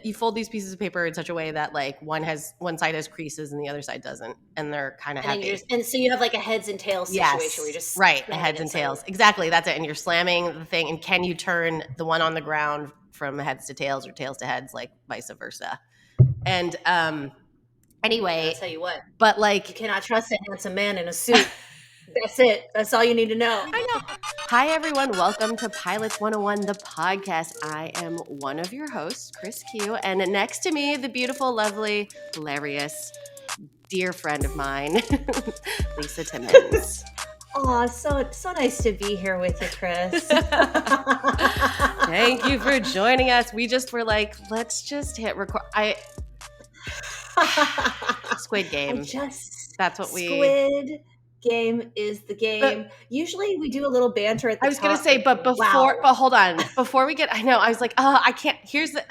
you fold these pieces of paper in such a way that like one side has creases and the other side doesn't, and they're kind of heavy. And so you have like a heads and tails situation where you just right, a heads and tails. Exactly, that's it. And you're slamming the thing, and can you turn the one on the ground from heads to tails or tails to heads, like vice versa? And anyway, I'll tell you what. But like, you cannot trust a handsome man in a suit. That's it. That's all you need to know. I know. Hi, everyone. Welcome to Pilots 101, the podcast. I am one of your hosts, Chris Q. And next to me, the beautiful, lovely, hilarious, dear friend of mine, Lisa Timmons. Oh, so nice to be here with you, Chris. Thank you for joining us. We just were like, let's just hit record. Squid Game. That's what Squid Game is the game. Usually we do a little banter at the top. I was going to say, but hold on. Before we get, I know, I was like, I can't, here's the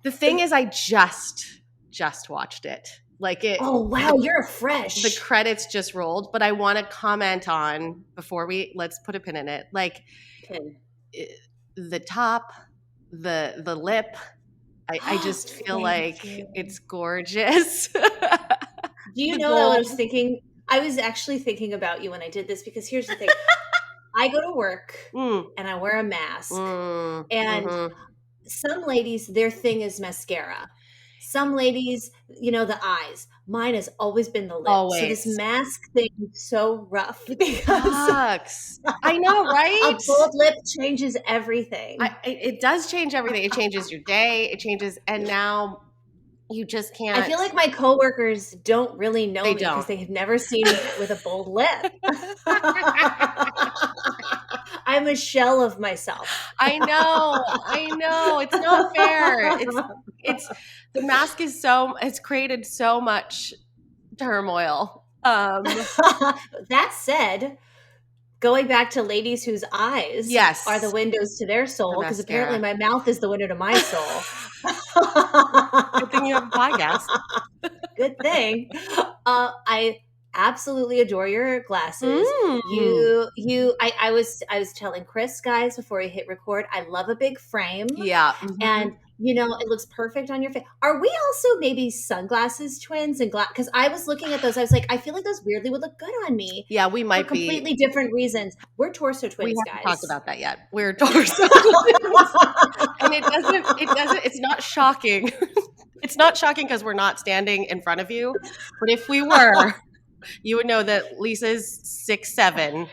thing is I just watched it. Like it. Oh, wow, you're fresh. The credits just rolled, but I want to comment on, let's put a pin in it. Like the top, the lip, I just feel like it's gorgeous. Do you know that I was thinking? I was actually thinking about you when I did this, because here's the thing. I go to work and I wear a mask. And some ladies, their thing is mascara. Some ladies, the eyes. Mine has always been the lips. Always. So this mask thing is so rough because sucks. I know, right? A bold lip changes everything. It does change everything. It changes your day. It changes, and now you just can't. I feel like my coworkers don't really know me because they have never seen me with a bold lip. I'm a shell of myself. I know. It's not fair. It's the mask is it's created so much turmoil. That said, going back to ladies whose eyes are the windows to their soul, because apparently my mouth is the window to my soul. Good thing you have a podcast. Good thing. I absolutely adore your glasses. I was telling Chris, guys, before we hit record, I love a big frame. Yeah. And it looks perfect on your face. Are we also maybe sunglasses twins? Because I was looking at those, I was like, I feel like those weirdly would look good on me. Yeah, we might be. For completely different reasons. We're torso twins, guys. We haven't talked about that yet. We're torso twins. And it's not shocking. It's not shocking because we're not standing in front of you. But if we were, you would know that Lisa's 6'7"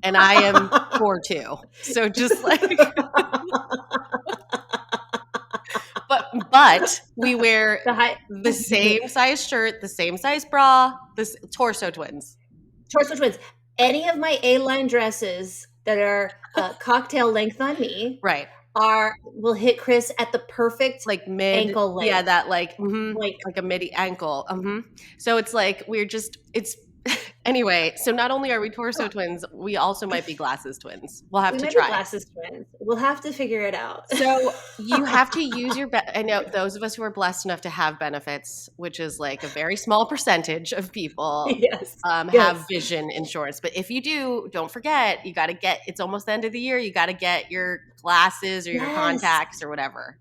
and I am 4'2". So just like... But we wear the same size shirt, the same size bra, torso twins. Torso twins. Any of my A-line dresses that are cocktail length on me, right, will hit Chris at the perfect like mid ankle length. Yeah, that like a midi ankle. So it's like anyway, so not only are we torso twins, we also might be glasses twins. We'll have to try. Glasses twins. We'll have to figure it out. So you have to use your I know those of us who are blessed enough to have benefits, which is like a very small percentage of people, have vision insurance. But if you do, don't forget, you got to it's almost the end of the year. You got to get your glasses or your contacts or whatever.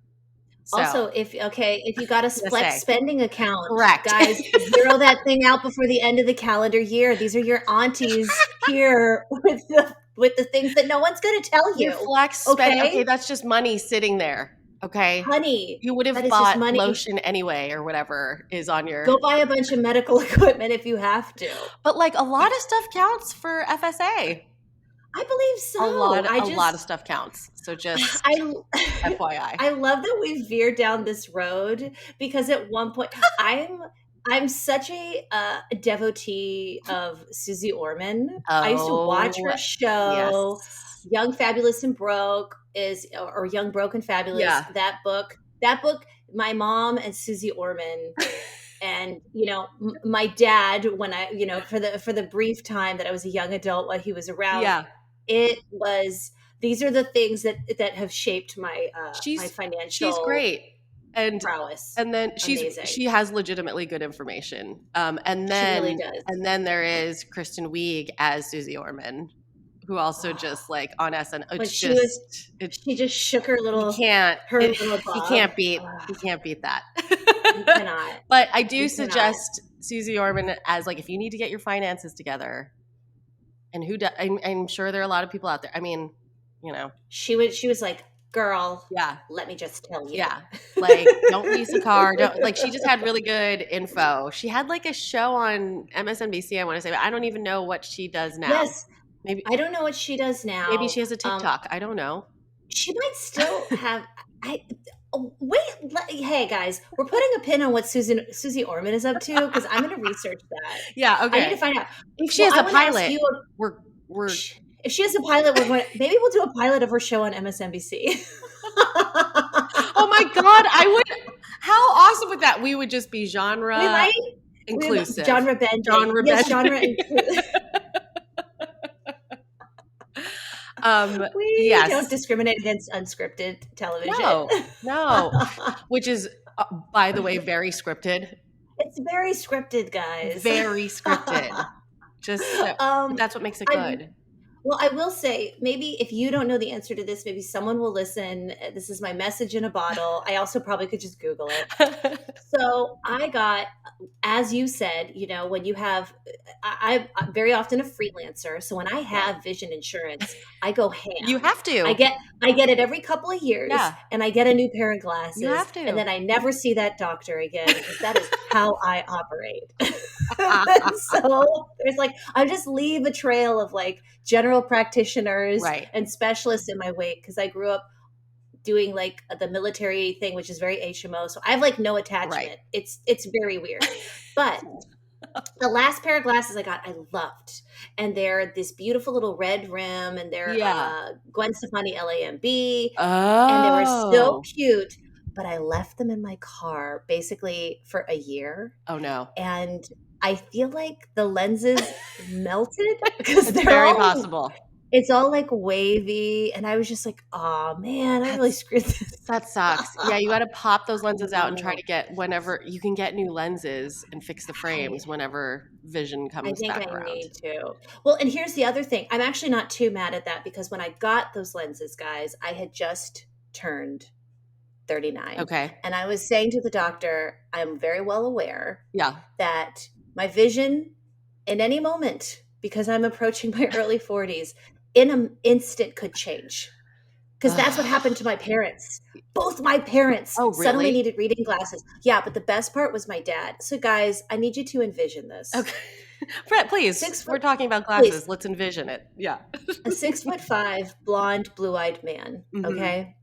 So, also, if you got a flex spending account, correct, guys, zero that thing out before the end of the calendar year. These are your aunties here with the things that no one's going to tell you. Your flex spending, okay, that's just money sitting there. Okay, honey, you would have bought lotion anyway or whatever is on your. Go buy a bunch of medical equipment if you have to. But like a lot of stuff counts for FSA. I believe so. A lot of stuff counts. So just FYI. I love that we veered down this road because at one point I'm such a devotee of Susie Orman. I used to watch her show. Yes. Young, Fabulous, and Broke or Young, Broke, and Fabulous. Yeah. That book. My mom and Susie Orman. And, my dad, when I, for the brief time that I was a young adult while he was around, these are the things that have shaped my financial. She's great. And prowess. And then she has legitimately good information. And then, she really does. And then there is Kristen Wiig as Susie Orman, who also just like on SN. It's she just shook her little. You can't. Little bob. You can't beat. You can't beat that. You cannot. But I do suggest Susie Orman as like if you need to get your finances together. And I'm sure there are a lot of people out there. I mean, you know, she was like, girl, let me just tell you. Yeah. Like, don't lease a car. She just had really good info. She had like a show on MSNBC, I want to say, but I don't even know what she does now. Yes. Maybe I don't know what she does now. Maybe she has a TikTok. I don't know. She might still have hey guys, we're putting a pin on what Susie Orman is up to because I'm going to research that. Yeah, okay. I need to find out if she has a pilot. If she has a pilot, maybe we'll do a pilot of her show on MSNBC. Oh my God, I would. How awesome would that? We would just be genre inclusive. Genre bending. Yes, genre inclusive. We don't discriminate against unscripted television. No. Which is, by the way, very scripted. It's very scripted, guys. Very scripted. Just that's what makes it good. Well, I will say, maybe if you don't know the answer to this, maybe someone will listen. This is my message in a bottle. I also probably could just Google it. So I got, as you said, when you have, I'm very often a freelancer. So when I have vision insurance, I go ham. You have to. I get it every couple of years, and I get a new pair of glasses. You have to. And then I never see that doctor again because that is how I operate. So there's I just leave a trail of general practitioners and specialists in my wake because I grew up doing the military thing, which is very HMO. So I have no attachment. Right. It's very weird. But the last pair of glasses I got, I loved. And they're this beautiful little red rim and they're Gwen Stefani LAMB. Oh. And they were so cute. But I left them in my car basically for a year. Oh no. And I feel like the lenses melted because they're very possible. It's all wavy. And I was just oh man, I really screwed this. That sucks. Yeah, you got to pop those lenses out and try to get whenever you can get new lenses and fix the frames whenever vision comes back around. I think I need to. Well, and here's the other thing. I'm actually not too mad at that because when I got those lenses, guys, I had just turned 39. Okay. And I was saying to the doctor, I'm very well aware that my vision in any moment, because I'm approaching my early 40s, in an instant could change. Because that's what happened to my parents. Both my parents suddenly needed reading glasses. Yeah, but the best part was my dad. So guys, I need you to envision this. Okay. Brett, please. We're talking about glasses. Please. Let's envision it. Yeah. A 6'5", blonde, blue-eyed man. Mm-hmm. Okay.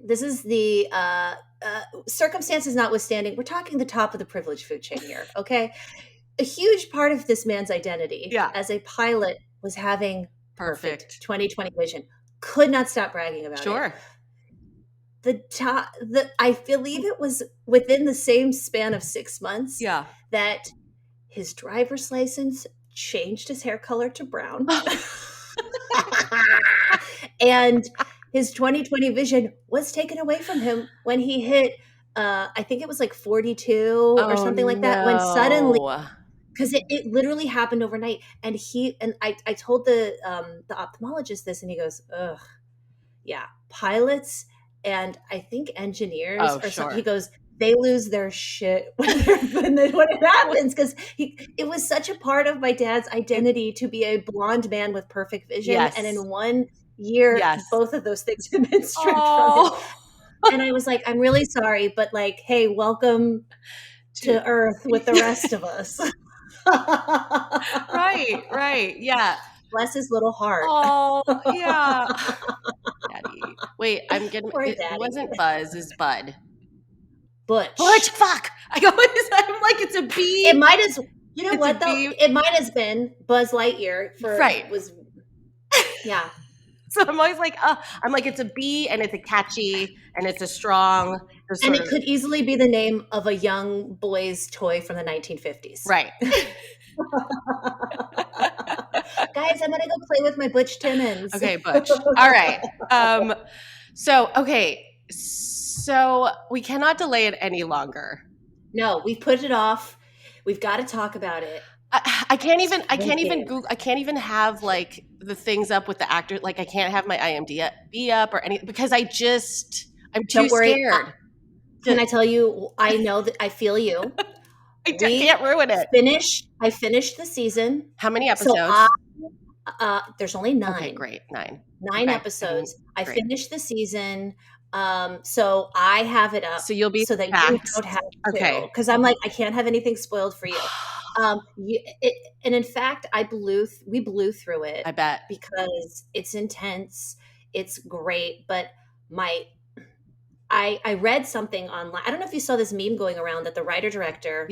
This is the circumstances notwithstanding. We're talking the top of the privileged food chain here. Okay. A huge part of this man's identity as a pilot was having perfect 20/20 vision. Could not stop bragging about it. Sure. I believe it was within the same span of 6 months that his driver's license changed his hair color to brown. And his 20/20 vision was taken away from him when he hit, I think it was 42 or something like that. When suddenly, because it literally happened overnight. And I told the ophthalmologist this, and he goes, ugh, yeah, pilots and I think engineers or something. He goes, they lose their shit when it happens, because it was such a part of my dad's identity to be a blonde man with perfect vision. Yes. And in 1 year, both of those things have been stripped from him. And I was like, I'm really sorry, but hey, welcome to Earth with the rest of us. Right. Yeah. Bless his little heart. Oh, yeah. Daddy. Wait, I'm getting it wasn't Buzz, it's Bud. Butch. Fuck. I'm like, it's a B. It might as what though? It might have been Buzz Lightyear yeah. So I'm always it's a B, and it's a catchy, and it's a strong. And it could easily be the name of a young boy's toy from the 1950s. Right. Guys, I'm going to go play with my Butch Timmons. Okay, Butch. All right. So we cannot delay it any longer. No, we've put it off. We've got to talk about it. I can't even Google. I can't even have like the things up with the actor. Like I can't have my IMDb up or anything because I'm too Don't worry. scared. Can I tell you? I know that I feel you. I can't ruin it. I finished the season. How many episodes? There's only 9. Okay, great. 9. 9 episodes. I finished the season. So I have it up so you'll be so that you don't have to. Because I'm like, I can't have anything spoiled for you. And in fact, we blew through it. I bet. Because it's intense. It's great. But I read something online. I don't know if you saw this meme going around that the writer-director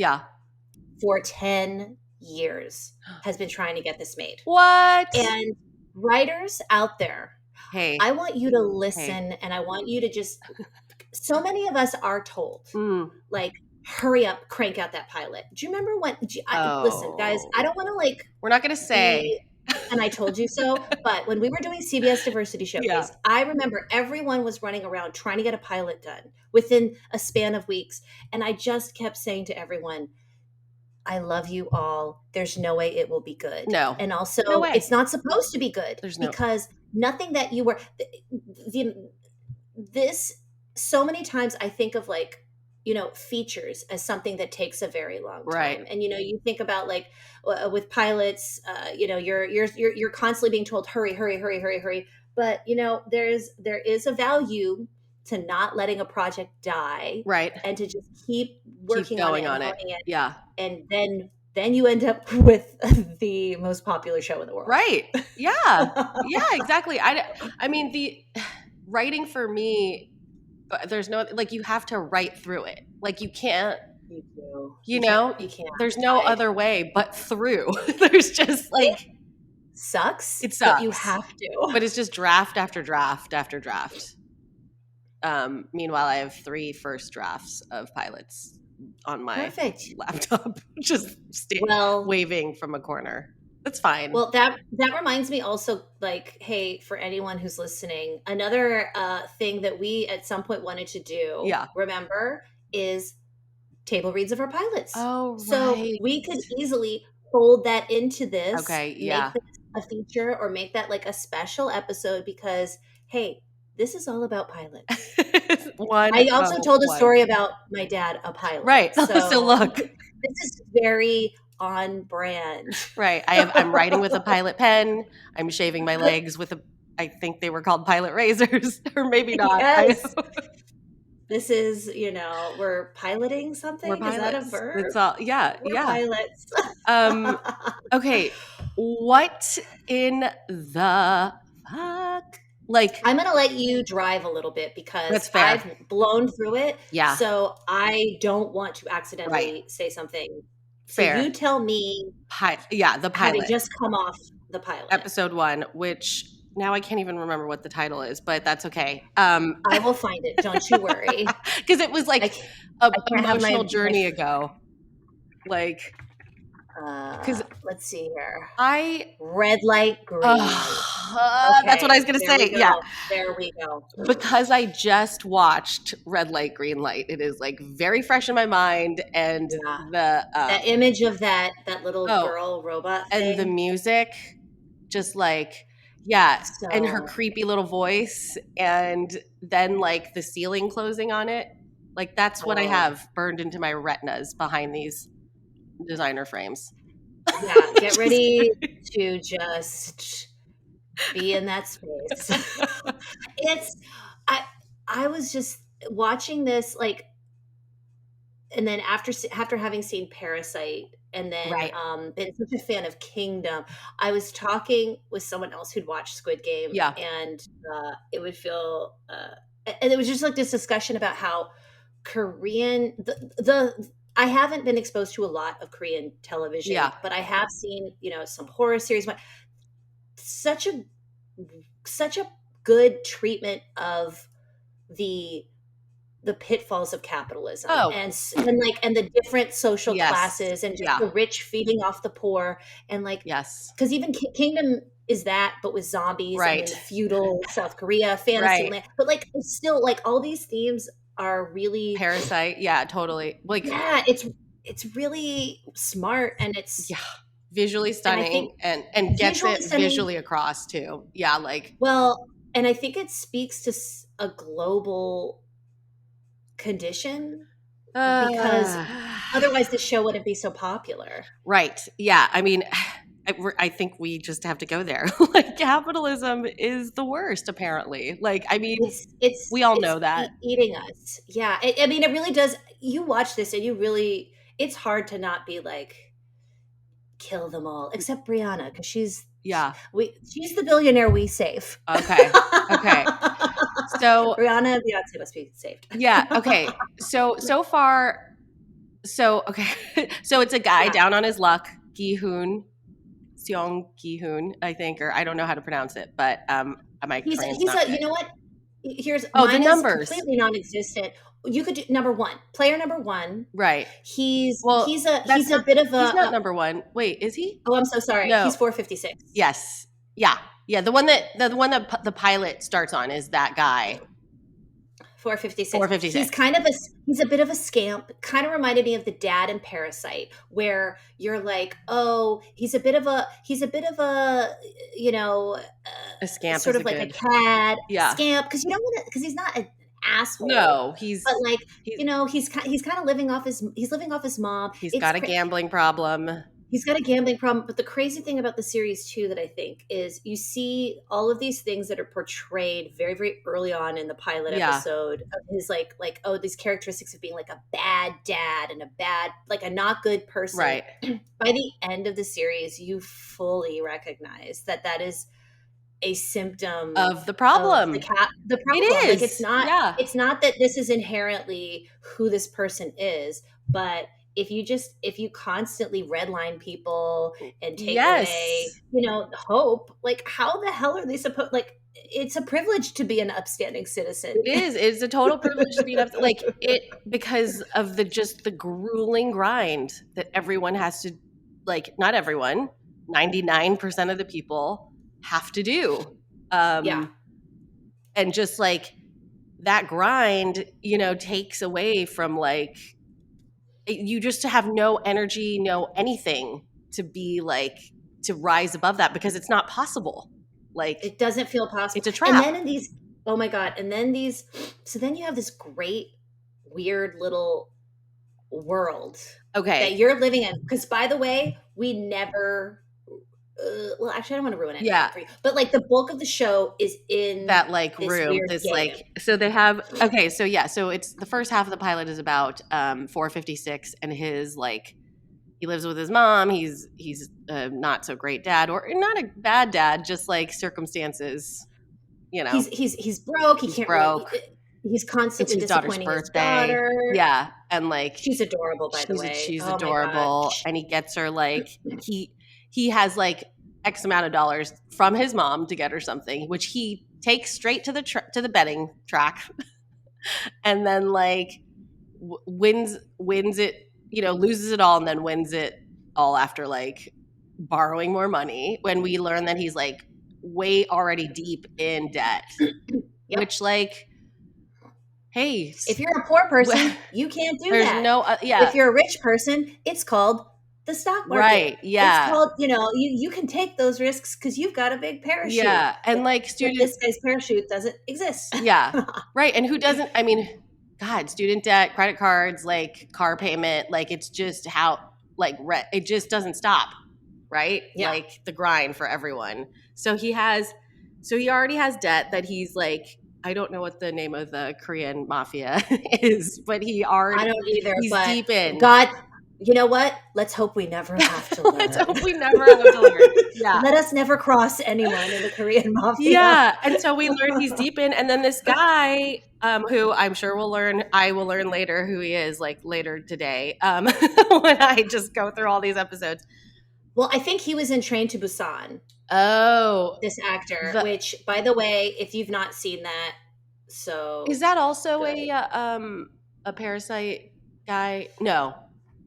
for 10 years has been trying to get this made. What? And writers out there, hey, I want you to listen and I want you to just, so many of us are told, like, hurry up, crank out that pilot. Do you remember when, listen, guys, I don't want to like. We're not going to say. And I told you so, but when we were doing CBS Diversity Showcase, I remember everyone was running around trying to get a pilot done within a span of weeks. And I just kept saying to everyone, I love you all. There's no way it will be good. No. And also, it's not supposed to be good because nothing that you were, so many times I think of like, features as something that takes a very long time. Right. And, you think about like with pilots, you're constantly being told, hurry, hurry, hurry, hurry, hurry. But, there is a value to not letting a project die. Right. And to just keep working on it. Yeah. And then you end up with the most popular show in the world. Right. Yeah. Yeah, exactly. I mean, the writing for me, there's no, like, you have to write through it. Like, you can't, you can't. There's no other way but through. There's just like. It sucks. It sucks. But you have to. But it's just draft after draft after draft. Meanwhile, I have 3 first drafts of pilots on my laptop, just waving from a corner. That's fine. Well, that reminds me also, like, hey, for anyone who's listening, another thing that we at some point wanted to do, remember, is table reads of our pilots. Oh, right. So we could easily fold that into this. Okay, make this a feature or make that like a special episode because, hey, this is all about pilots. I also told a story about my dad, a pilot. Right. So look. This is very on brand. Right. I'm writing with a pilot pen. I'm shaving my legs with I think they were called pilot razors, or maybe not. Yes. This is, we're piloting something. Is that a verb? It's all, we're pilots. Okay. What in the fuck? Like, I'm going to let you drive a little bit because I've blown through it. Yeah. So I don't want to accidentally say something. Fair. So you tell me. The pilot. Having just come off the pilot. Episode 1, which now I can't even remember what the title is, but that's okay. I will find it. Don't you worry. Because it was like an emotional journey ago. Like. Because let's see here. Red light, green light. That's what I was going to say. Yeah. There we go. Because I just watched Red Light, Green Light. It is like very fresh in my mind. And the image of that little girl robot thing. And the music, just like, and her creepy little voice. And then like the ceiling closing on it. Like that's what I have burned into my retinas behind these designer frames. Yeah, get ready to just be in that space. I was just watching this, like, and then after having seen Parasite and then been such a fan of Kingdom, I was talking with someone else who'd watched Squid Game, and it would feel and it was just like this discussion about how Korean I haven't been exposed to a lot of Korean television, but I have seen, some horror series. Such a good treatment of the pitfalls of capitalism and the different social classes and just the rich feeding off the poor and because even Kingdom is that, but with zombies and feudal South Korea fantasy land. But it's still all these themes are really Parasite. Yeah, totally. It's really smart and it's visually stunning and gets it visually across too. Yeah, like and I think it speaks to a global condition because otherwise the show wouldn't be so popular. Right. Yeah. I mean, I think we just have to go there. Like capitalism is the worst, apparently. Like, I mean, we all know that. Eating us. Yeah. I mean, it really does. You watch this and you really, it's hard to not be like, kill them all, except Brianna, because she's the billionaire we save. Okay. So Rihanna and Beyonce must be saved. Yeah. Okay. So far, okay. So it's a guy down on his luck, Gi-hoon, Seong Gi-hoon, I think, or I don't know how to pronounce it, but he's you know what? Here's the numbers completely non-existent. You could do player number one. Right. He's a bit of a. He's not number one. Wait, is he? Oh, I'm so sorry. No. He's 456. Yes. Yeah. Yeah. The one that the pilot starts on is that guy. 456. 456. He's a bit of a scamp. Kind of reminded me of the dad in Parasite, where you're like, oh, he's a bit of a, you know, a scamp, sort of like a cad scamp, because you don't want to, because he's not an asshole. No, but like, you know, he's kind of living off his mom. He's got a gambling problem. He's got a gambling problem. But the crazy thing about the series too, that I think, is you see all of these things that are portrayed very, very early on in the pilot episode of his like, oh, these characteristics of being like a bad dad and a not good person. Right. By the end of the series, you fully recognize that is a symptom of the problem. The problem. It is. Like, it's not that this is inherently who this person is, but if you constantly redline people and take away, you know, hope, like how the hell are they supposed, like, it's a privilege to be an upstanding citizen. It is. It's a total privilege to be because of the grueling grind that everyone has to, like, not everyone, 99% of the people have to do. And just like that grind, you know, takes away from like, you just have no energy, no anything to be like, to rise above that, because it's not possible. Like, it doesn't feel possible. It's a trap. And then in these, oh my God. And then so then you have this great, weird little world that you're living in. Because by the way, we never, well, actually, I don't want to ruin it for you. But like the bulk of the show is in that like room. This game. Like, so they have, so it's the first half of the pilot is about 456 and his like, he lives with his mom. He's a not so great dad, or not a bad dad, just like circumstances, you know. He's broke. He's broke. He's constantly disappointing his daughter. Yeah, and like she's adorable, by the way. She's adorable, and he gets her like he has like X amount of dollars from his mom to get her something, which he takes straight to the betting track, and then like wins it. You know, loses it all and then wins it all after like borrowing more money, when we learn that he's like way already deep in debt. Which like, hey, if you're a poor person, you can't do that. No, if you're a rich person, it's called the stock market. Right. Yeah. It's called, you know, you can take those risks because you've got a big parachute. Yeah. And like this guy's parachute doesn't exist. Yeah. Right. And who doesn't, I mean, God, student debt, credit cards, like car payment, like it's just how, like, it just doesn't stop, right? Yeah. Like the grind for everyone. So he already has debt that he's like, I don't know what the name of the Korean mafia is, but I don't either. He's deep in. God, you know what? Let's hope we never have to learn. Let's hope we never have to learn. Yeah. Let us never cross anyone in the Korean mafia. Yeah. And so we learn he's deep in. And then this guy, who I'm sure I will learn later who he is, like later today, when I just go through all these episodes. Well, I think he was in Train to Busan. Oh. This actor, which, by the way, if you've not seen that, so. Is that also a Parasite guy? No.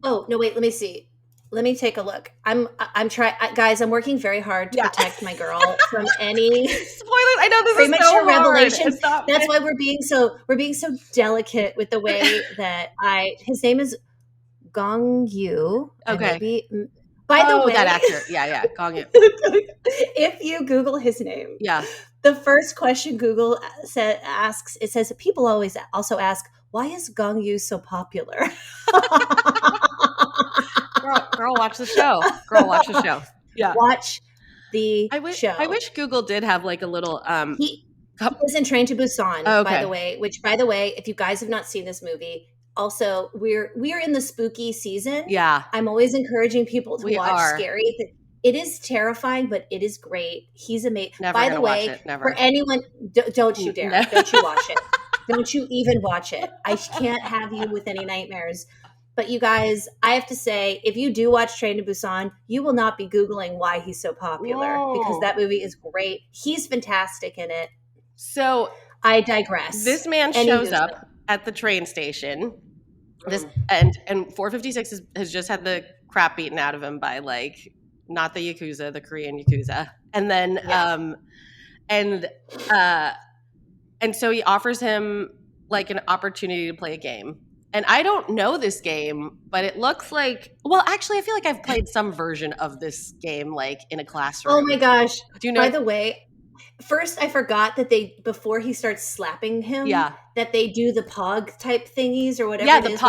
Oh, no, wait, let me see. Let me take a look. I'm trying, guys, I'm working very hard to protect my girl from any spoilers. I know this is premature revelations. That's why we're being so delicate with the way that his name is Gong Yu. Okay. By the way, that actor. Yeah. Gong Yu. If you Google his name, yeah, the first question Google asks, it says, people always also ask, why is Gong Yu so popular? girl, watch the show. Girl, watch the show. Yeah. Watch the show. I wish Google did have like a little he is in Train to Busan, by the way, if you guys have not seen this movie, also we're in the spooky season. Yeah. I'm always encouraging people to watch scary. It is terrifying, but it is great. He's amazing. By the way, for anyone, don't you dare. No. Don't you watch it. Don't you even watch it. I can't have you with any nightmares. But you guys, I have to say, if you do watch Train to Busan, you will not be Googling why he's so popular. Whoa. Because that movie is great. He's fantastic in it. So I digress. This man shows up at the train station. And 456 has just had the crap beaten out of him by like not the Yakuza, the Korean Yakuza. And then and so he offers him like an opportunity to play a game. And I don't know this game, but it looks like, well, actually, I feel like I've played some version of this game, like in a classroom. Oh my gosh. Do you know? By the way, first I forgot that before he starts slapping him, that they do the pog type thingies or whatever it is.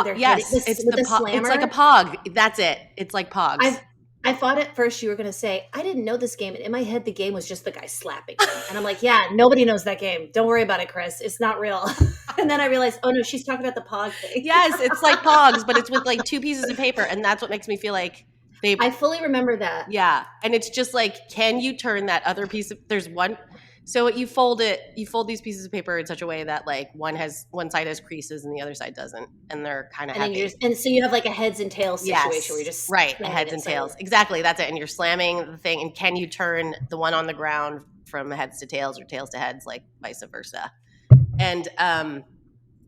It's the slammer. It's like a pog. That's it. It's like pogs. I thought at first you were going to say, I didn't know this game. And in my head, the game was just the guy slapping him. And I'm like, yeah, nobody knows that game. Don't worry about it, Chris. It's not real. And then I realized, oh no, she's talking about the pog thing. Yes, it's like pogs, but it's with like 2 pieces of paper. And that's what makes me feel like I fully remember that. Yeah. And it's just like, can you turn that other piece of, there's one, so you fold these pieces of paper in such a way that like one side has creases and the other side doesn't. And they're kind of heavy. And so you have like a heads and tails situation where you're just a heads and tails. Exactly. That's it. And you're slamming the thing. And can you turn the one on the ground from heads to tails or tails to heads, like vice versa? And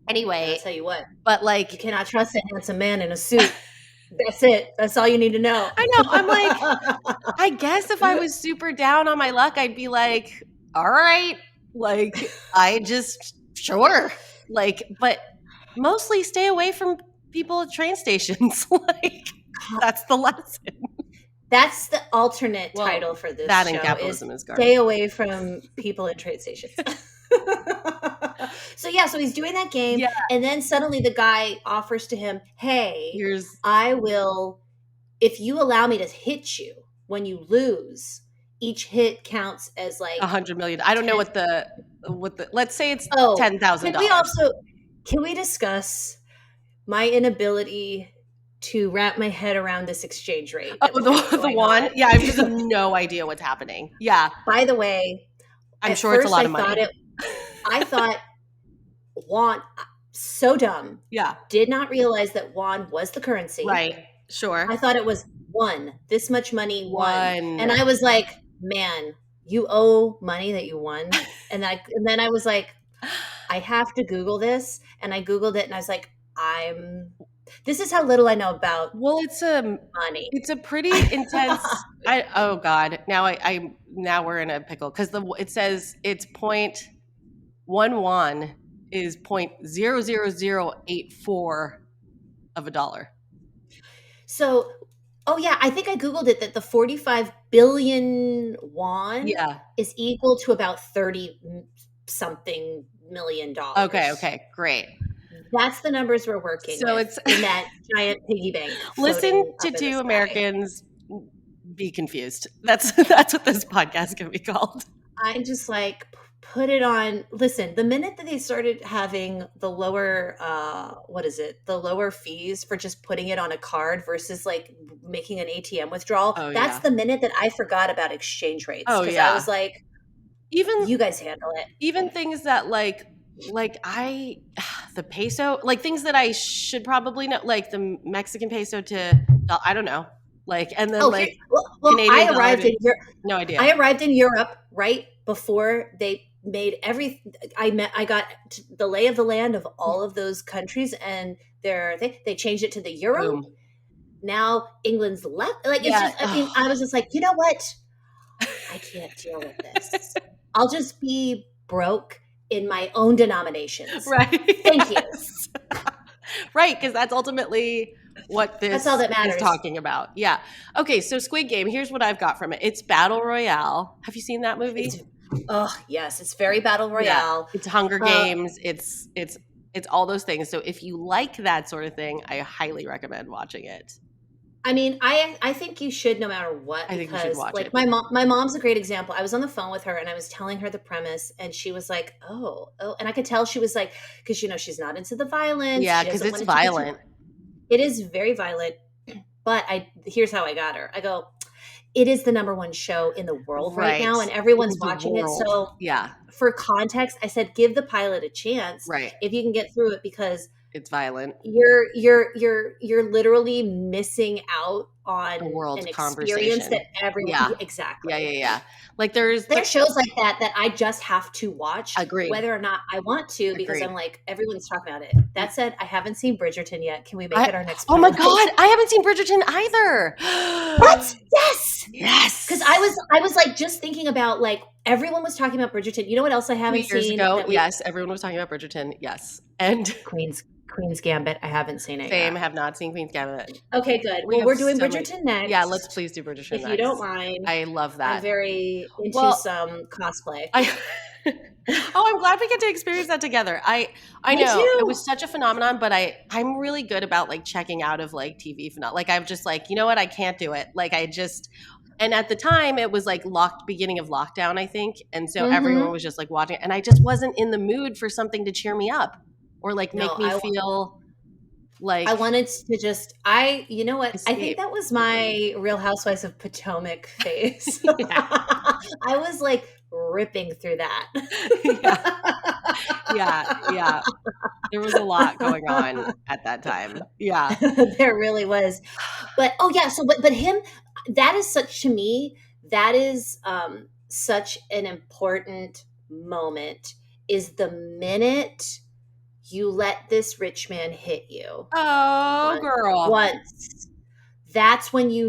anyway. I'll tell you what. But like. You cannot trust a handsome man in a suit. That's it. That's all you need to know. I know. I'm like, I guess if I was super down on my luck, I'd be like, all right, like sure. Like, but mostly stay away from people at train stations. Like, that's the lesson. That's the alternate title for this that show. And capitalism is garbage. Stay away from people at train stations. So he's doing that game, and then suddenly the guy offers to him, hey, I will, if you allow me to hit you when you lose, each hit counts as like $100 million. I don't know what the let's say it's $10,000. Can we discuss my inability to wrap my head around this exchange rate? The one? Yeah, I just have no idea what's happening. Yeah. By the way, I'm sure it's a lot of money. I thought won, so dumb. Yeah. Did not realize that won was the currency. Right. Sure. I thought it was won. This much money won. And I was like, man, you owe money that you won. And then I was like, I have to Google this. And I Googled it and I was like, this is how little I know about money. It's a pretty intense oh God. Now we're in a pickle because it says it's 0.1 won is 0.00084 of a dollar. So I think I Googled it that the 45 billion won is equal to about 30 something million dollars. Okay, great. That's the numbers we're working with in that giant piggy bank. Listen to two Americans be confused. That's what this podcast can be called. I'm just like, put it on. Listen, the minute that they started having the lower, the lower fees for just putting it on a card versus like making an ATM withdrawal, that's the minute that I forgot about exchange rates. Because I was like, even you guys handle it. Even things that the peso, like things that I should probably know, like the Mexican peso to, I don't know. Like, and then Canadian I arrived in Europe. No idea. I arrived in Europe right before they made I got the lay of the land of all of those countries, and they changed it to the euro. Boom. Now England's left. Like, it's just, I was just like, you know what? I can't deal with this. I'll just be broke in my own denominations. Right. Thank you. Right. Because that's ultimately what this That's all that is matters. talking about. Yeah. Okay, so Squid Game, here's what I've got from it. It's Battle Royale. Have you seen that movie? Yes, it's very Battle Royale. Yeah. It's Hunger Games. It's all those things. So if you like that sort of thing, I highly recommend watching it. I mean, I think you should, no matter what, I think you should watch it. my mom's a great example. I was on the phone with her and I was telling her the premise, and she was like, oh, and I could tell she was like, because she's not into the violence. Yeah, because it's violent. It is very violent. But here's how I got her. I go, it is the number one show in the world right now, and everyone's watching it. So for context, I said, give the pilot a chance, if you can get through it, because it's violent. You're literally missing out on a world an conversation experience that everyone exactly. Yeah. Like there's shows like that I just have to watch, Agreed. whether or not I want to, because I'm like, everyone's talking about it. That said, I haven't seen Bridgerton yet. Can we make it our next? Oh my God, I haven't seen Bridgerton either. What? Yes. Because I was like just thinking about, like, everyone was talking about Bridgerton. You know what else I haven't seen? Years ago, yes, everyone was talking about Bridgerton. Yes, and Queen's Gambit. I haven't seen it. Same. Have not seen Queen's Gambit. Okay, good. Well, we're doing Bridgerton next. Yeah, let's please do Bridgerton next. If you don't mind. I love that. I'm very into some cosplay. I'm glad we get to experience that together. I know it was such a phenomenon, but I'm really good about like checking out of like TV phenomenon. Like I'm just like, you know what, I can't do it. Like and at the time it was like beginning of lockdown, I think, and so everyone was just like watching it, and I just wasn't in the mood for something to cheer me up or like make me feel like I wanted to just you know what, escape. I think that was my Real Housewives of Potomac phase. I was like ripping through that. Yeah. There was a lot going on at that time. Yeah. There really was. But but him, that is such an important moment, is the minute you let this rich man hit you. Oh, girl. Once. That's when they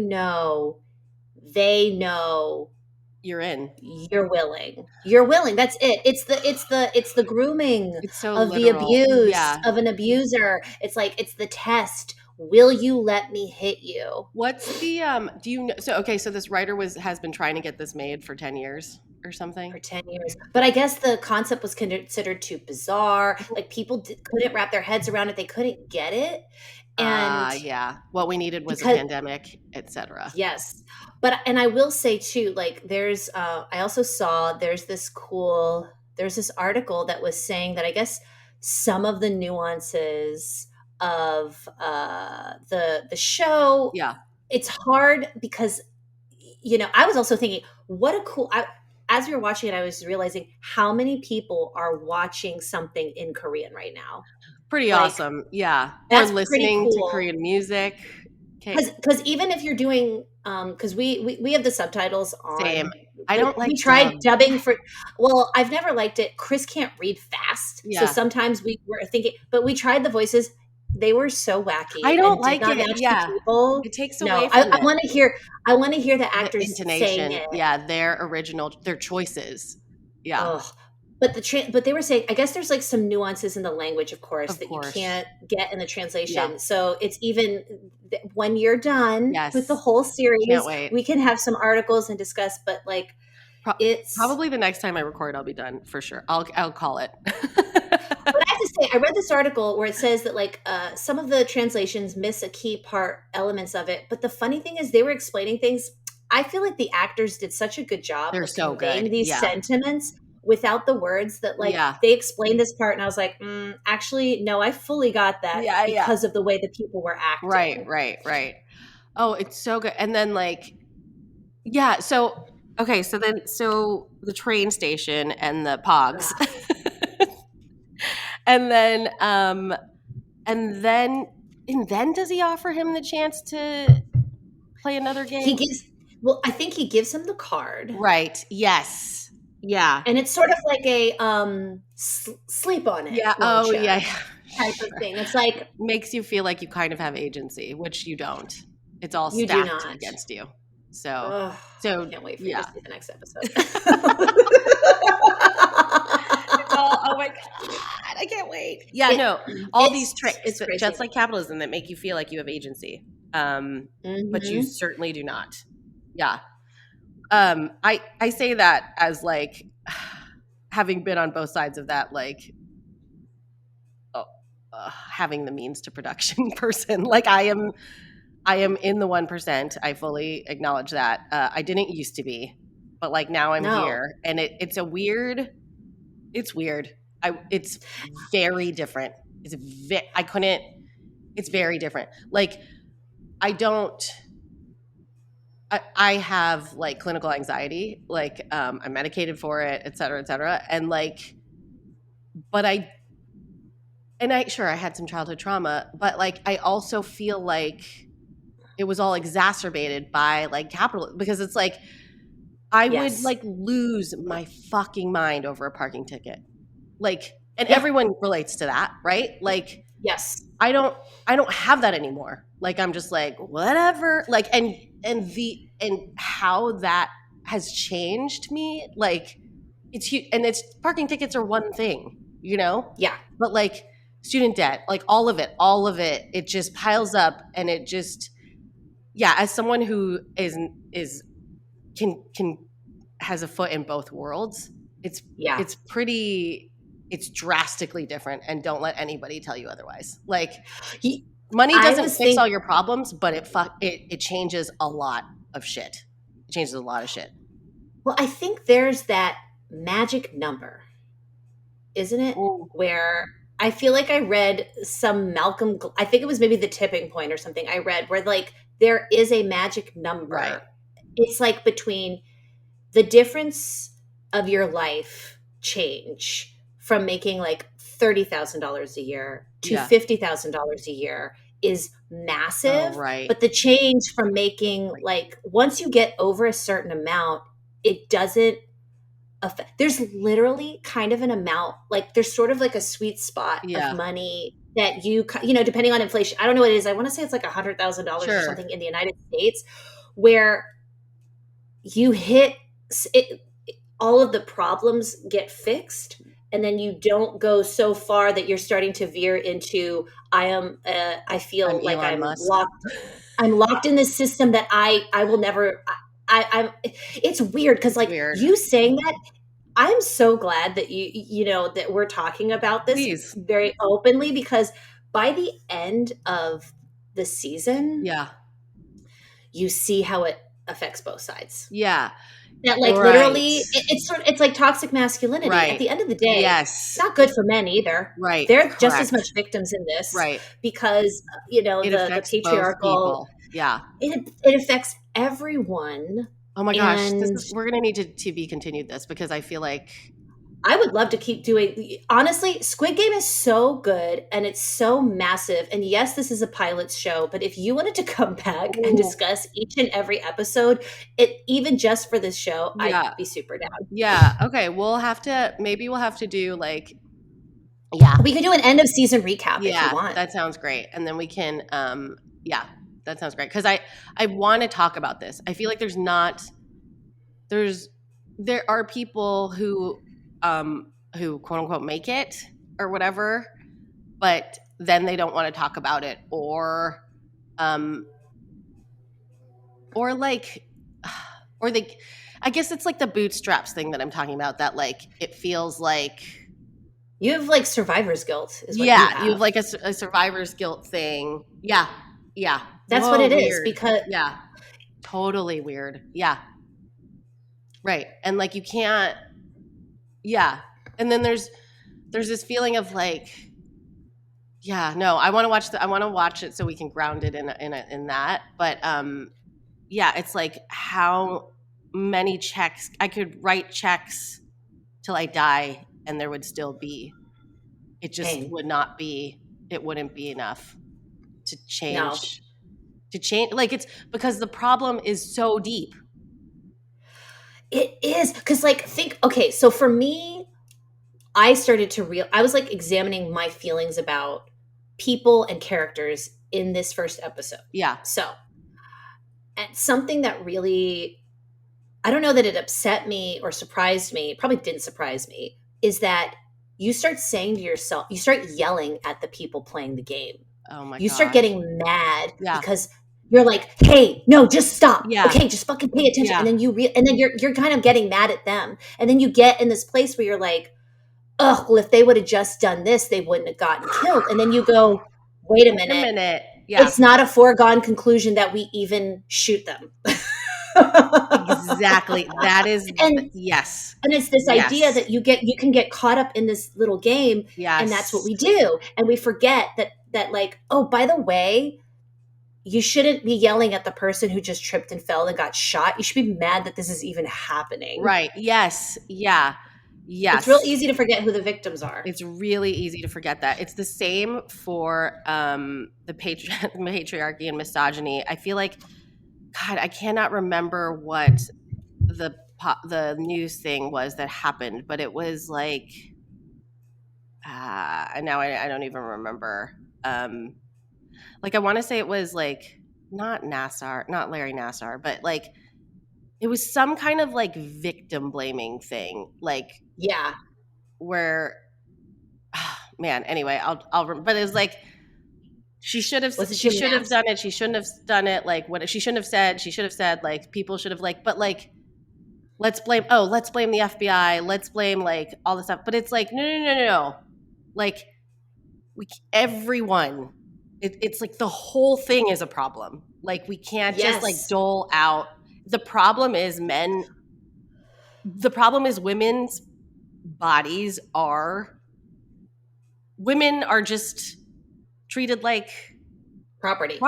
know you're in. You're willing. That's it. It's the grooming of the abuse of an abuser. It's like, it's the test. Will you let me hit you? What's the do you know? So this writer has been trying to get this made for 10 years or something. For 10 years. But I guess the concept was considered too bizarre. Like people couldn't wrap their heads around it. They couldn't get it. And what we needed was a pandemic, etc. Yes. And I will say too, like there's I also saw there's this article that was saying that I guess some of the nuances of the show, it's hard because I was also thinking, what a cool as we were watching it, I was realizing how many people are watching something in Korean right now. Pretty awesome. Yeah. Or listening to Korean music. Because even if you're doing, because we have the subtitles on. Same. I don't like. We tried dubbing for. Well, I've never liked it. Chris can't read fast, so sometimes we were thinking, but we tried the voices. They were so wacky. I don't like it. Yeah, it takes away. I want to hear. I want to hear the actors saying it. Yeah, their choices. Yeah. Ugh. But they were saying, I guess there's like some nuances in the language, of course, you can't get in the translation. Yeah. So it's even when you're done with the whole series, we can have some articles and discuss. But like, it's probably the next time I record, I'll be done for sure. I'll call it. But I have to say, I read this article where it says that like some of the translations miss a key elements of it. But the funny thing is, they were explaining things. I feel like the actors did such a good job. They're so good. These sentiments without the words that they explained this part, and I was like, actually, no, I fully got that because of the way the people were acting. Right. Oh, it's so good. And then so the train station and the pogs. and then does he offer him the chance to play another game? I think he gives him the card. Right. Yes. Yeah. And it's sort of like a sleep on it. Yeah. Oh, yeah. Type of thing. It's like makes you feel like you kind of have agency, which you don't. It's all stacked against you. So I can't wait for you to see the next episode. Oh my God. I can't wait. Yeah, no, all these tricks, it's crazy. just like capitalism, that make you feel like you have agency, but you certainly do not. Yeah. I say that as like having been on both sides of that, like having the means to production person. Like I am in the 1%. I fully acknowledge that. I didn't used to be, but like now I'm here, and it's weird. It's very different. It's very different. Like I have like clinical anxiety, like I'm medicated for it, et cetera, and like, but I had some childhood trauma, but like I also feel like it was all exacerbated by like capital, because it's like I would like lose my fucking mind over a parking ticket, like, and everyone relates to that, right? Like, yes, I don't have that anymore. Like I'm just like whatever, like, and how that has changed me, like it's huge. And it's parking tickets are one thing, you know? Yeah. But like student debt, like all of it, it just piles up, and it just, yeah, as someone who can has a foot in both worlds, it's drastically different, and don't let anybody tell you otherwise. Like money doesn't fix all your problems, but it changes a lot of shit. It changes a lot of shit. Well, I think there's that magic number, isn't it? Ooh. Where I feel like I read some Malcolm, I think it was maybe The Tipping Point or something I read, where like there is a magic number. Right. It's like between the difference of your life change from making like $30,000 a year to $50,000 a year is massive. Oh, right. But the change from making like, once you get over a certain amount, it doesn't affect. There's literally kind of an amount, like there's sort of like a sweet spot of money that you know, depending on inflation, I don't know what it is. I want to say it's like $100,000 or something in the United States, where you hit it, all of the problems get fixed, and then you don't go so far that you're starting to veer into I feel like I'm locked in this system that I will never. I'm. It's weird because like you saying that, I'm so glad that you know that we're talking about this very openly, because by the end of the season, you see how it affects both sides. Yeah. That like literally it's like toxic masculinity. Right. At the end of the day, it's not good for men either. Right. They're just as much victims in this. Right. Because you know, the patriarchal, it affects everyone. Oh my gosh, we're gonna need to be continued this, because I feel like I would love to keep doing. Honestly, Squid Game is so good and it's so massive. And yes, this is a pilot show, but if you wanted to come back and discuss each and every episode, even just for this show, I'd be super down. Yeah. Okay. We'll have to do like, we could do an end of season recap if you want. That sounds great. And then we can, that sounds great. Cause I want to talk about this. I feel like there are people who quote unquote make it or whatever, but then they don't want to talk about it, or they, I guess it's like the bootstraps thing that I'm talking about, that like it feels like you have like survivor's guilt is what you have like a survivor's guilt thing. That's what it is, because totally weird. Right. And like you can't, and then there's this feeling of like, I want to watch it so we can ground it in that. But it's like how many checks I could write checks till I die, and there would still be, it just pain. wouldn't be enough to change. Like, it's because the problem is so deep. It is, because like so for me, I started to I was like examining my feelings about people and characters in this first episode. So, and something that really, I don't know that it upset me or surprised me, probably didn't surprise me, is that you start saying to yourself, you start yelling at the people playing the game. Oh my You gosh. start getting mad Yeah. because you're like, hey, no, just stop. Yeah. Okay, just fucking pay attention. Yeah. And then you're kind of getting mad at them. And then you get in this place where you're like, oh, well, if they would have just done this, they wouldn't have gotten killed. And then you go, wait a minute. Yeah. It's not a foregone conclusion that we even shoot them. Exactly. That is, yes. And it's this idea that you can get caught up in this little game. Yes. And that's what we do. And we forget that like, oh, by the way, you shouldn't be yelling at the person who just tripped and fell and got shot. You should be mad that this is even happening. Right. Yes. Yeah. Yes. It's real easy to forget who the victims are. It's really easy to forget that. It's the same for the patriarchy and misogyny. I feel like, God, I cannot remember what the news thing was that happened, but it was like, now I don't even remember. Like I want to say it was like not Larry Nassar, but like it was some kind of like victim blaming thing. Like, yeah, where, man, anyway, but it was like, she should have done it. She shouldn't have done it. Like what she shouldn't have said, like people should have like, but like, let's blame the FBI. Let's blame like all this stuff. But it's like, no. Like everyone, it's like the whole thing is a problem. Like we can't just like dole out. The problem is women's bodies women are just treated like property.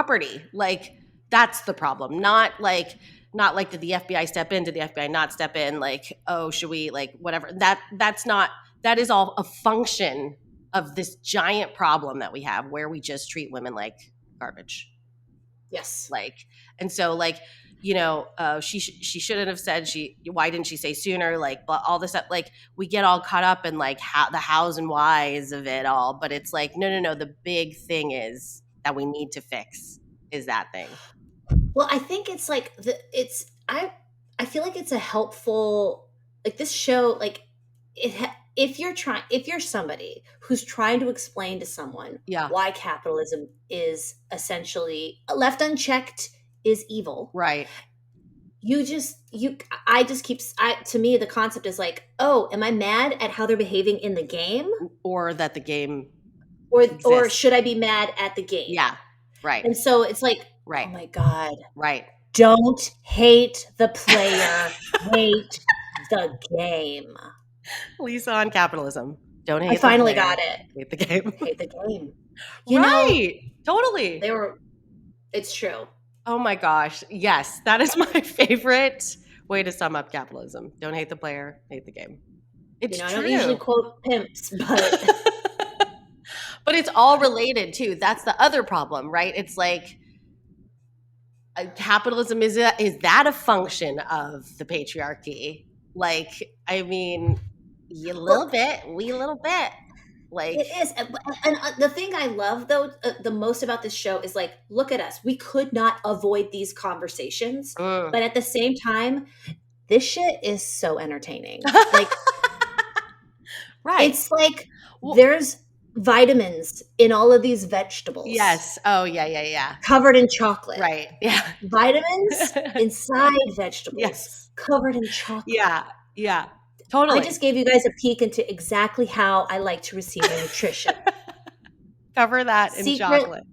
Like that's the problem. Not like did the FBI step in? Did the FBI not step in? Like, oh, should we like whatever? That is all a function of this giant problem that we have where we just treat women like garbage. Yes. Like, and so like, she shouldn't have said, why didn't she say sooner? Like all this stuff, like we get all caught up in like the hows and whys of it all. But it's like, no. The big thing is that we need to fix is that thing. Well, I think it's like I feel like it's a helpful, like this show, like if you're somebody who's trying to explain to someone why capitalism is essentially left unchecked is evil. Right. To me, the concept is like, oh, am I mad at how they're behaving in the game? Or that the game or should I be mad at the game? Yeah. Right. And so it's like, right. Oh my God. Right. Don't hate the player, hate the game. Lisa on capitalism. Don't hate I finally got it. Hate the game. Hate the game. Totally. It's true. Oh my gosh. Yes. That is my favorite way to sum up capitalism. Don't hate the player, hate the game. It's true. I don't usually quote pimps, but but it's all related too. That's the other problem, right? It's like capitalism is that a function of the patriarchy? Like, I mean, we a little bit. Like it is. And the thing I love though the most about this show is like, look at us. We could not avoid these conversations, but at the same time, this shit is so entertaining. Like, right? It's like there's vitamins in all of these vegetables. Yes. Oh yeah. Covered in chocolate. Right. Yeah. Vitamins inside vegetables. Yes. Covered in chocolate. Yeah. Totally. I just gave you guys a peek into exactly how I like to receive my nutrition. Cover that in chocolate.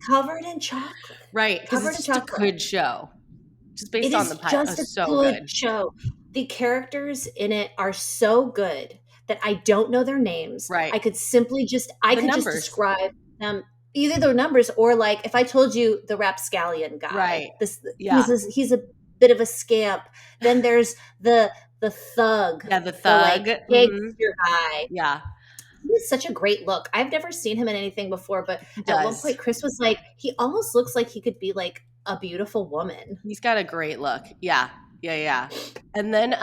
Covered in chocolate. Right. Because it's just a good show. Just based on the pilot. It is just a good show. The characters in it are so good that I don't know their names. Right. I could simply just describe them, either their numbers or like if I told you the rapscallion guy. Right. He's a bit of a scamp. Then there's the thug. Yeah, the thug. The, like, gangster guy. Yeah. He has such a great look. I've never seen him in anything before, but at one point Chris was like, he almost looks like he could be like a beautiful woman. He's got a great look. Yeah. And then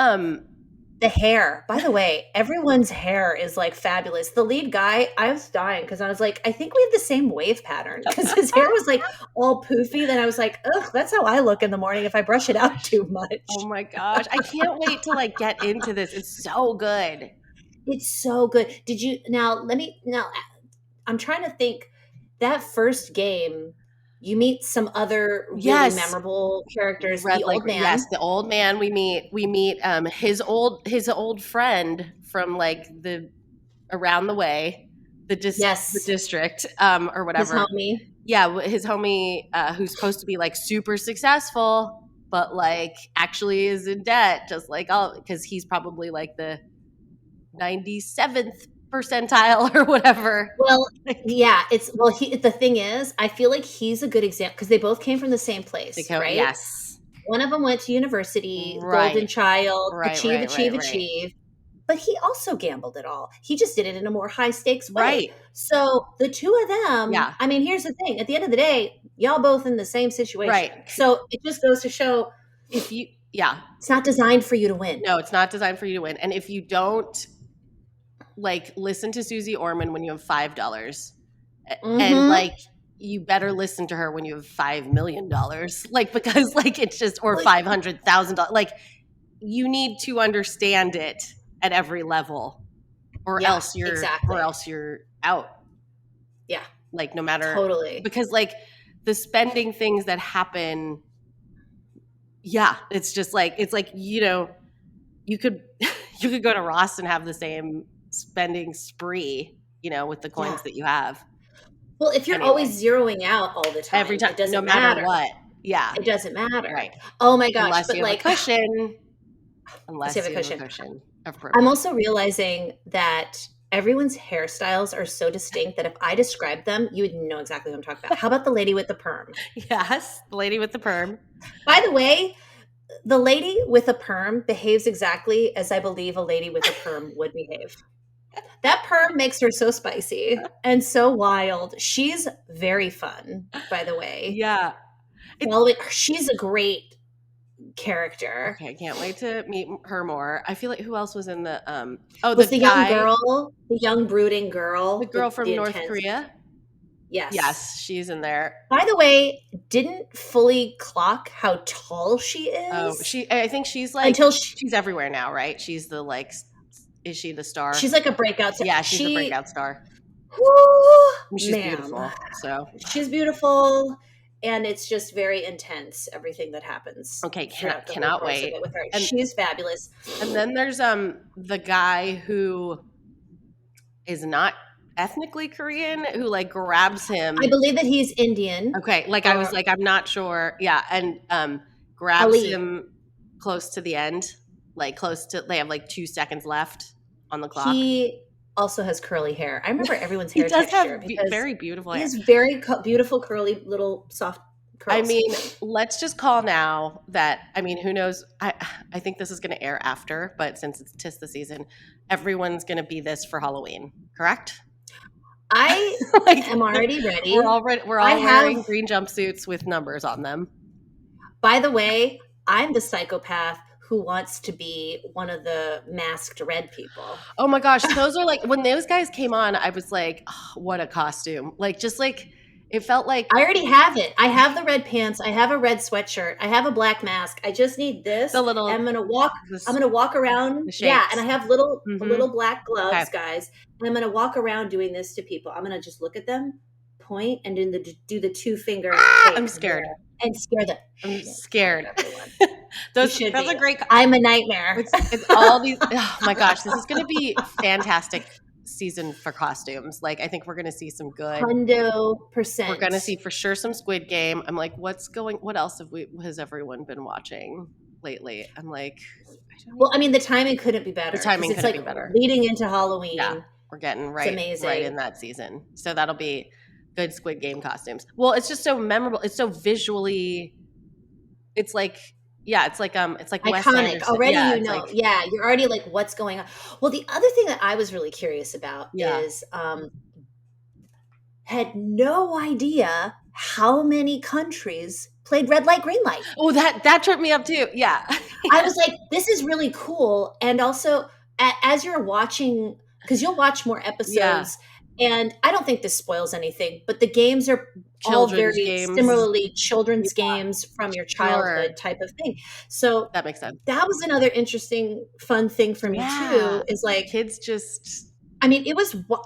the hair. By the way, everyone's hair is like fabulous. The lead guy, I was dying because I was like, I think we have the same wave pattern because his hair was like all poofy. Then I was like, ugh, that's how I look in the morning if I brush it out too much. Oh my gosh. I can't wait to like get into this. It's so good. It's so good. Did you now? I'm trying to think. That first game, you meet some other really Yes. memorable characters. Red The Lake, old man. yes, the old man. We meet his old friend from like the around the way, the district, or whatever. His homie. Yeah, his homie, who's supposed to be like super successful, but like actually is in debt, just like because he's probably like the 97th percentile or whatever. Well, yeah, the thing is, I feel like he's a good example because they both came from the same place, right? Yes. One of them went to university, right. golden child, right, achieve. But he also gambled it all. He just did it in a more high stakes way. Right. So the two of them, I mean, here's the thing. At the end of the day, y'all both in the same situation. Right. So it just goes to show it's not designed for you to win. No, it's not designed for you to win. And if you don't like listen to Susie Orman when you have $5 and like you better listen to her when you have $5 million, like because like it's just or $500,000, like you need to understand it at every level or else you're out. Yeah. Like no matter totally, because like the spending things that happen, it's just like it's like, you know, you could go to Ross and have the same spending spree, you know, with the coins that you have. Well, if you're always zeroing out all the time, every time, it doesn't no matter what. Yeah. It doesn't matter. Right. Oh my gosh. Unless but you have like a cushion. Unless you have a cushion. I'm also realizing that everyone's hairstyles are so distinct that if I described them, you would know exactly what I'm talking about. How about the lady with the perm? Yes, the lady with the perm. By the way, the lady with a perm behaves exactly as I believe a lady with a perm would behave. That perm makes her so spicy and so wild. She's very fun, by the way. Yeah. She's a great character. Okay, I can't wait to meet her more. I feel like who else was in the the young girl, the young brooding girl, the girl from North Korea. Yes, she's in there. By the way, didn't fully clock how tall she is. Oh, I think she's like she's everywhere now, right? She's the like, is she the star? She's like a breakout star. Yeah, she's a breakout star. She's beautiful. So she's beautiful. And it's just very intense, everything that happens. Okay, cannot wait. With her. And she's fabulous. And then there's the guy who is not ethnically Korean, who like grabs him. I believe that he's Indian. Okay, like I was like, I'm not sure. Yeah, and grabs him close to the end, like they have like 2 seconds left on the clock. He also has curly hair. I remember everyone's hair texture because very beautiful hair. He has very beautiful curly little soft curls. I mean, let's just call now that, I mean, who knows? I think this is going to air after, but since it's 'tis the season, everyone's going to be this for Halloween, correct? I am already ready. We're all wearing green jumpsuits with numbers on them. By the way, I'm the psychopath who wants to be one of the masked red people. Oh my gosh. Those are like, when those guys came on, I was like, oh, what a costume. Like, just like, it felt like. I already have it. I have the red pants. I have a red sweatshirt. I have a black mask. I just need this. I'm going to walk around. Yeah. And I have little black gloves, guys. And I'm going to walk around doing this to people. I'm going to just look at them, point, and do the 2-finger. I'm scared. And scare them. I'm scared. That's a great. I'm a nightmare. It's all these. Oh my gosh, this is going to be fantastic season for costumes. Like, I think we're going to see some good. 100%. We're going to see for sure some Squid Game. I'm like, what else has everyone been watching lately? I'm like, well, I mean, the timing couldn't be better. The timing couldn't be better. Leading into Halloween. Yeah, we're getting right in that season. So that'll be good Squid Game costumes. Well, it's just so memorable. It's so visually. It's like. Yeah, it's like iconic. Already, you're already like, what's going on? Well, the other thing that I was really curious about is had no idea how many countries played Red Light, Green Light. Oh, that tripped me up too. Yeah. I was like, this is really cool. And also, as you're watching, because you'll watch more episodes And I don't think this spoils anything, but the games are all Children's very games. similarly children's games from your childhood type of thing. So that makes sense. That was another interesting, fun thing for me too, is like kids just, I mean,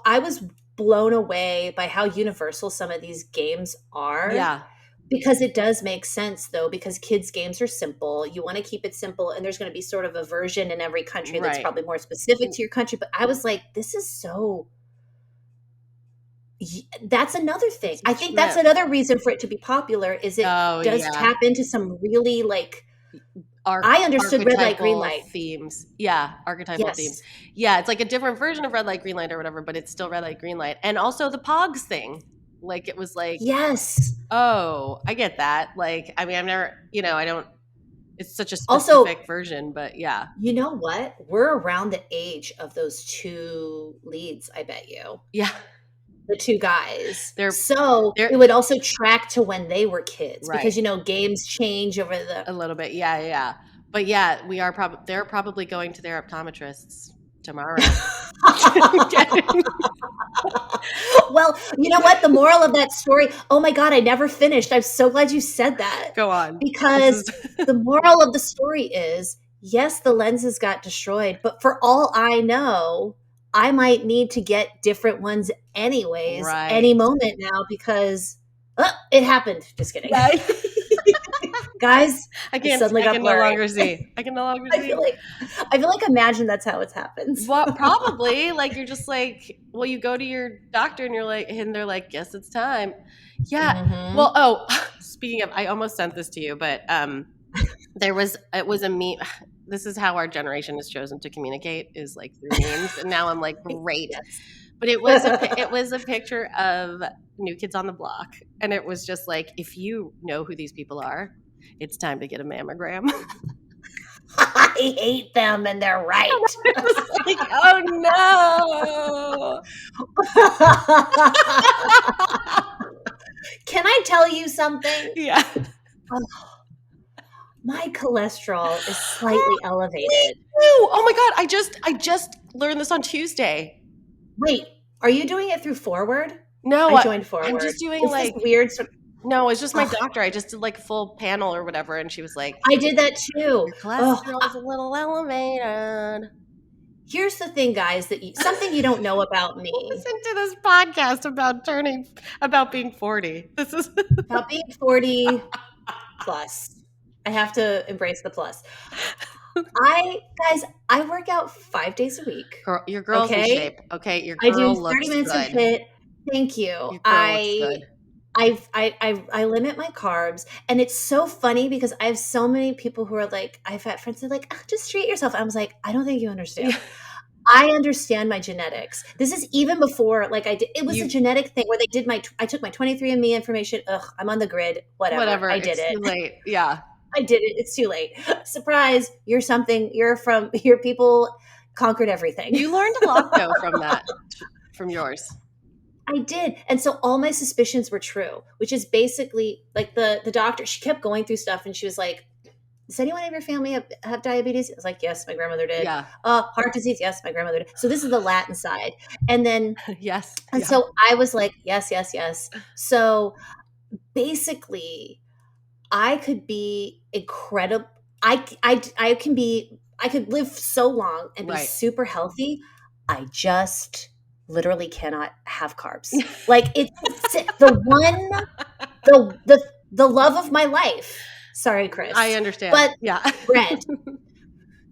I was blown away by how universal some of these games are. Yeah. Because it does make sense, though, because kids' games are simple. You want to keep it simple, and there's going to be sort of a version in every country that's probably more specific to your country. But I was like, this is so... That's another thing. I think that's another reason for it to be popular, is it does tap into some really, like... I understood red light, green light. Themes. Yeah, archetypal themes. Yeah, it's like a different version of red light, green light or whatever, but it's still red light, green light. And also the Pogs thing. Like, it was like, yes. Oh, I get that. Like, I mean, I've never, I don't, it's such a specific version, but yeah. You know what? We're around the age of those two leads, I bet you. Yeah. The two guys. It would also track to when they were kids, because, games change over a little bit. Yeah. But yeah, they're probably going to their optometrists tomorrow. Well, you know what? The moral of that story, oh my God, I never finished. I'm so glad you said that. Go on. Because the moral of the story is, yes, the lenses got destroyed, but for all I know, I might need to get different ones anyways, any moment now, because it happened. Just kidding. Guys, I can no longer see. I feel like imagine that's how it happens. Well, probably. Like, you're just like, well, you go to your doctor and they're like, guess it's time. Yeah. Mm-hmm. Well, speaking of, I almost sent this to you, but it was a meme. This is how our generation has chosen to communicate, is like through memes. And now I'm like, great. Yes. But it was a picture of New Kids on the Block. And it was just like, if you know who these people are, it's time to get a mammogram. I hate them, and they're right. Like, oh no. Can I tell you something? Yeah. My cholesterol is slightly elevated. Oh my God. I just learned this on Tuesday. Wait, are you doing it through Forward? No, I joined Forward. I'm just doing this weird sort of... No, it's just my doctor. I just did like a full panel or whatever, and she was like, I did that too. Your cholesterol is a little elevated. Here's the thing, guys, something you don't know about me. Listen to this podcast about being 40. This is about being 40 plus. I have to embrace the plus. I work out 5 days a week. Girl, your girl's in shape. Okay, your girl I do 30 minutes of HIIT. Thank you. Your girl looks good. I limit my carbs, and it's so funny because I have so many people who are like, I've had friends that are like, just treat yourself. I was like, I don't think you understand. I understand my genetics. This is even before, like, it was a genetic thing where I took my 23andMe information. I'm on the grid. Whatever. I did it. Too late. Yeah. I did it. It's too late. Surprise. Your people conquered everything. You learned a lot though from yours. I did. And so all my suspicions were true, which is basically like the doctor, she kept going through stuff and she was like, does anyone in your family have diabetes? I was like, yes, my grandmother did. Yeah. Heart disease? Yes, my grandmother did. So this is the Latin side. And then, yes. And so I was like, yes. So basically I could be incredible. I could live so long and be super healthy. I just literally cannot have carbs. Like, it's the love of my life. Sorry, Chris. I understand. But yeah. Bread.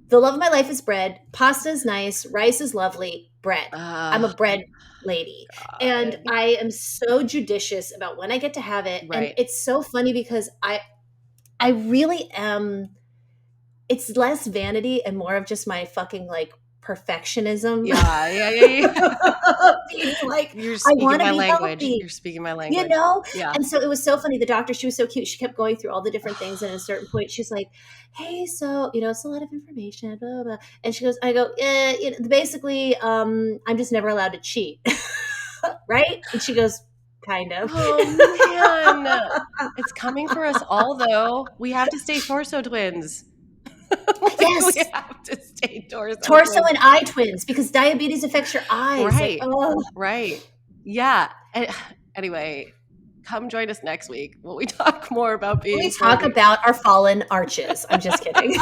The love of my life is bread. Pasta is nice. Rice is lovely. Bread. I'm a bread lady. God. And I am so judicious about when I get to have it. Right. And it's so funny because I really am. It's less vanity and more of just my fucking like perfectionism. Yeah. Being like, you're speaking my language. Healthy. You're speaking my language. You know? Yeah. And so it was so funny. The doctor, she was so cute. She kept going through all the different things. And at a certain point, she's like, hey, so, it's a lot of information, blah, blah, blah. And she goes, basically, I'm just never allowed to cheat. Right? And she goes, kind of. Oh, man. It's coming for us all, though. We have to stay torso twins. Yes. We have to stay torso and eye twins, because diabetes affects your eyes. Right. Like, Right. Yeah. Anyway, come join us next week when we talk more about being. We talk about our fallen arches. I'm just kidding.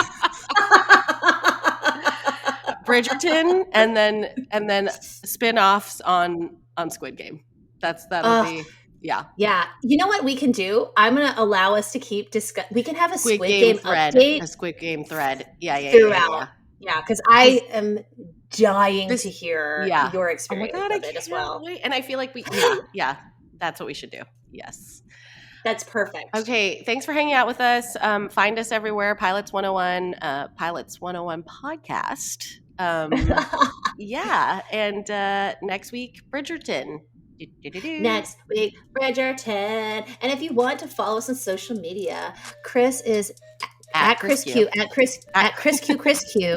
Bridgerton, and then spin-offs on Squid Game. That'll be. Yeah. Yeah. You know what we can do? I'm going to allow us to keep we can have a Squid Game thread, update. A Squid Game thread. Yeah. Throughout. Yeah, because I am dying to hear your experience of it as well. Wait. And I feel like that's what we should do. Yes. That's perfect. Okay. Thanks for hanging out with us. Find us everywhere. Pilots 101, Pilots 101 podcast. Yeah. And next week, Bridgerton. Next week, Bridgerton. And if you want to follow us on social media, Chris is at Chris Q. At Chris Q.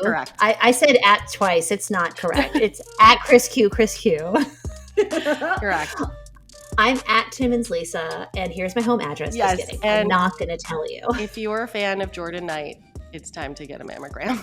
Correct. I said at twice. It's not correct. It's at Chris Q. Correct. I'm at Timmons Lisa, and here's my home address. Yes, just kidding. I'm not going to tell you. If you're a fan of Jordan Knight, it's time to get a mammogram.